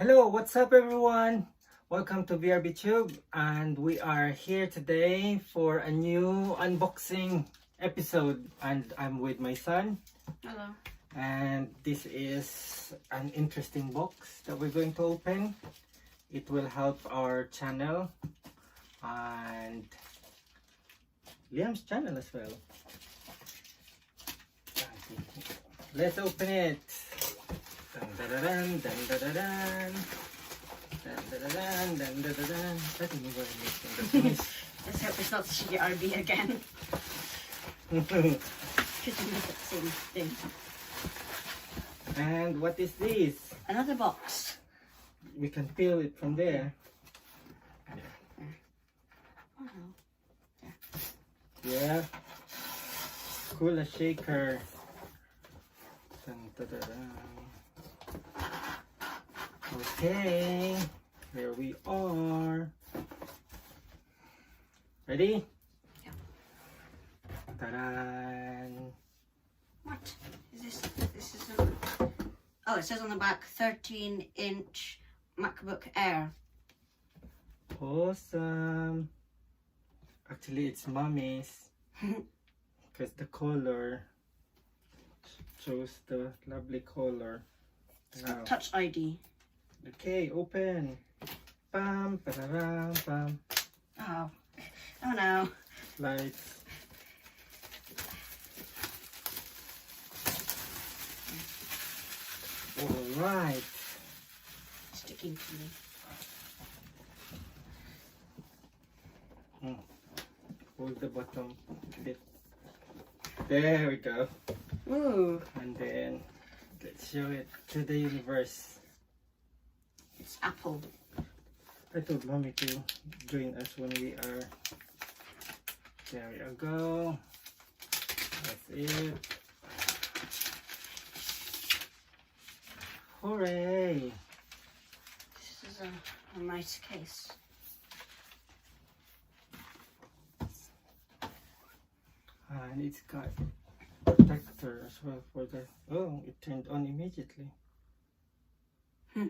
Hello, what's up everyone? Welcome to BRB Tube, and we are here today for a new unboxing episode, and I'm with my son. Hello. And this is an interesting box that we're going to open. It will help our channel and Liam's channel as well. Let's open it. Dun, dun, dun, dun, dun, dun, dun. Dun, dun, dun, dun, dun, dun, dun. I don't know what it is. Let's hope it's not CRB again. Could you look at the same thing? And what is this? Another box. We can peel it from there. Oh no. Yeah. Cooler shaker. Dun, dun, dun, dun. Okay, here we are. Ready? Yeah. Ta-da! What is this? This is oh, it says on the back 13-inch MacBook Air. Awesome. Actually, it's mommy's because the color shows the lovely color. It's got Touch ID. Okay, open. Bam, ba-da-ram, bam. Oh. Oh no. Lights. All right. Sticking to me. Hold the bottom bit. There we go. Ooh. And then let's show it to the universe. It's Apple. I told mommy to join us when we are. There we go. That's it. Hooray! This is a nice case. And it's got protector as well for the. Oh, it turned on immediately. There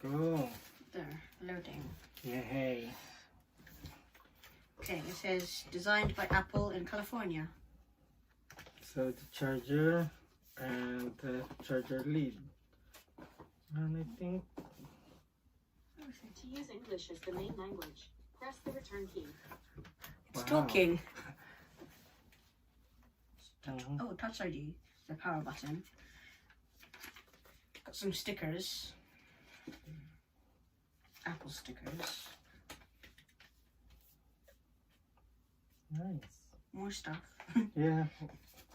we go. There, loading. Yay! Okay, it says designed by Apple in California. So the charger and the charger lead. And I think To use English as the main language, press the return key. It's wow. talking. Mhm. Oh, Touch ID, the power button. Got some stickers. Apple stickers. Nice. More stuff. Yeah,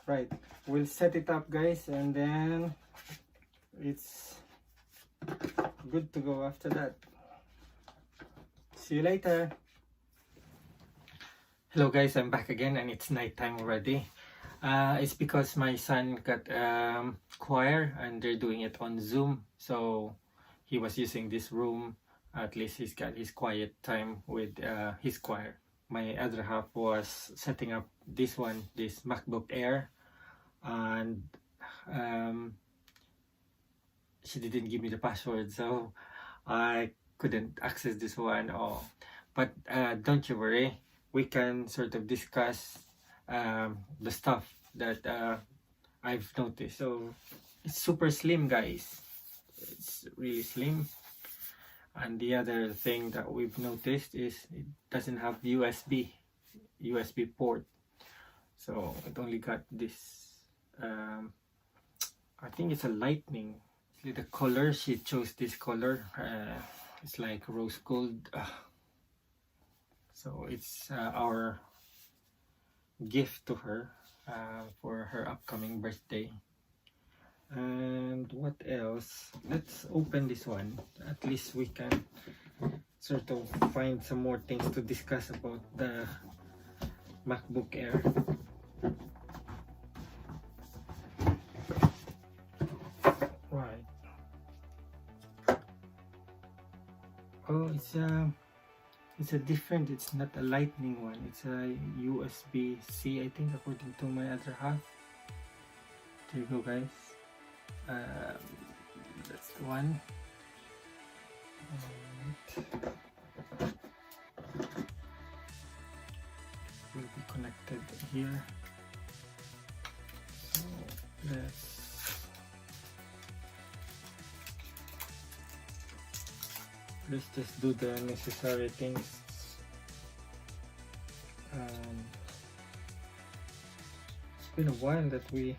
right. We'll set it up, guys, and then it's good to go after that. See you later. Hello guys, I'm back again and it's nighttime already. It's because my son got choir and they're doing it on Zoom, so he was using this room. At least he's got his quiet time with his choir. My other half was setting up this MacBook Air, and she didn't give me the password, so I couldn't access this one. Oh, but don't you worry, we can sort of discuss the stuff that I've noticed. So it's super slim, guys. It's really slim. And the other thing that we've noticed is it doesn't have USB port. So it only got this, I think it's a lightning. See the color, she chose this color. It's like rose gold. So it's our gift to her for her upcoming birthday. And what else? Let's open this one. At least we can sort of find some more things to discuss about the MacBook Air. Right. Oh, it's a different. It's not a lightning one. It's a USB-C, I think, according to my other half. There you go, guys. That's the one. And will be connected here. So let's just do the necessary things. It's been a while that we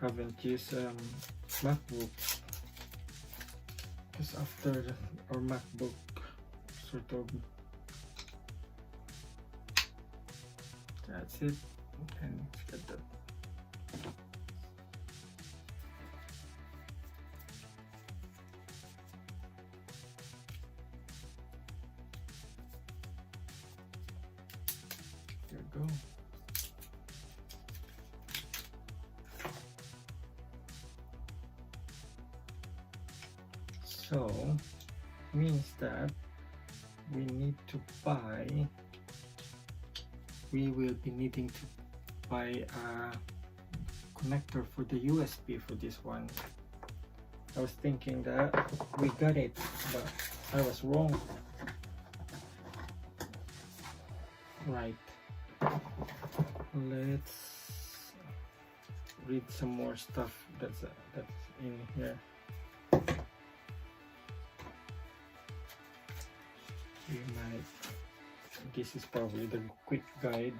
haven't used MacBook, because after our MacBook sort of, that's it, and get that. There we go. So means that we will be needing to buy a connector for the USB for this one. I was thinking that we got it, but I was wrong. Right, let's read some more stuff that's in here. This is probably the quick guide.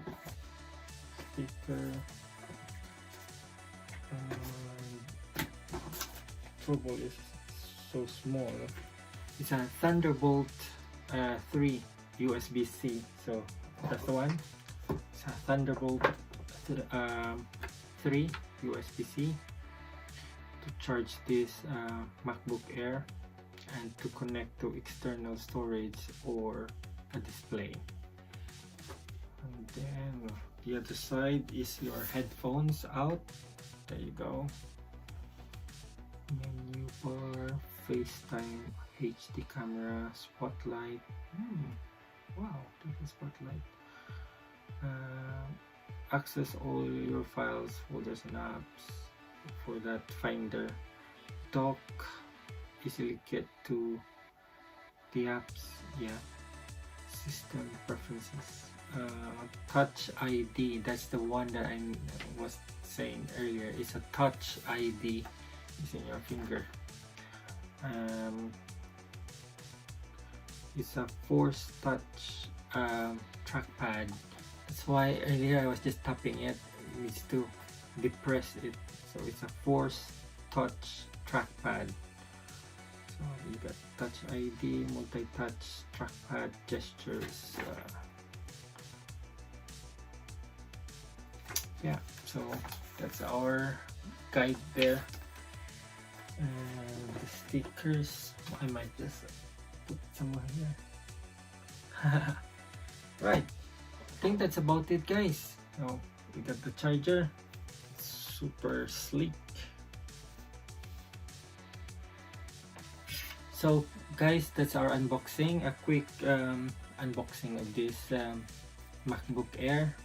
Sticker. Trouble is so small. It's a Thunderbolt 3 USB-C. So that's the one. It's a Thunderbolt 3 USB-C to charge this MacBook Air and to connect to external storage or a display. And then the other side is your headphones out. There you go. Menu bar, FaceTime, HD camera, spotlight. Wow, there's a spotlight. Access all your files, folders and apps for that finder. Dock, easily get to the apps. Yeah. System preferences. Touch ID, that's the one that I was saying earlier. It's a Touch ID. It's in your finger. It's a Force Touch trackpad. That's why earlier I was just tapping it. It needs to depress it. So it's a Force Touch trackpad. So you got Touch ID, multi-touch, trackpad, gestures. Yeah, so that's our guide there. And the stickers, I might just put somewhere here. Right, I think that's about it, guys. So we got the charger. It's super sleek. So guys, that's our unboxing. A quick unboxing of this MacBook Air,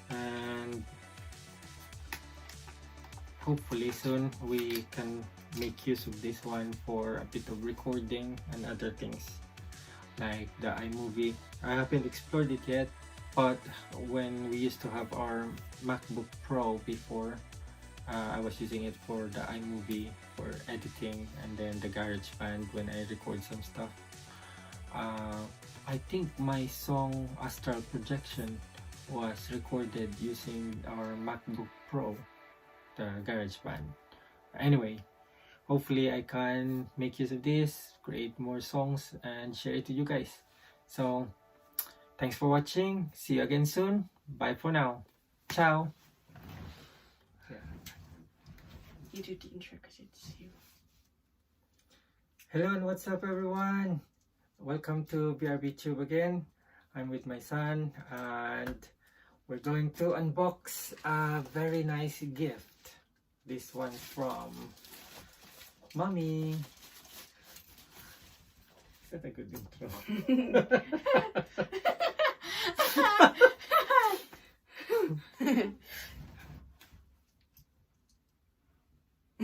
and hopefully soon we can make use of this one for a bit of recording and other things like the iMovie. I haven't explored it yet, but when we used to have our MacBook Pro before, I was using it for the iMovie for editing, and then the GarageBand when I record some stuff. I think my song Astral Projection was recorded using our MacBook Pro, the GarageBand. Anyway, hopefully I can make use of this, create more songs and share it to you guys. So thanks for watching. See you again soon. Bye for now. Ciao. You do the intro because it's you. Hello and what's up, everyone? Welcome to BRB Tube again. I'm with my son and we're going to unbox a very nice gift. This one from Mommy. Is that a good intro?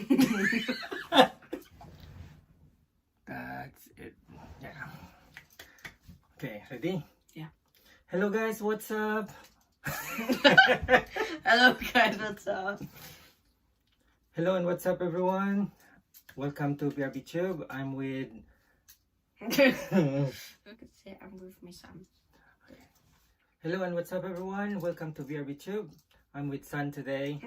That's it. Yeah. Okay, ready? Yeah. Hello guys, what's up? Hello guys, what's up? Hello and what's up everyone? Welcome to BRB Tube. I'm with I could say I'm with my son. Hello and what's up everyone? Welcome to BRB Tube. I'm with Son today.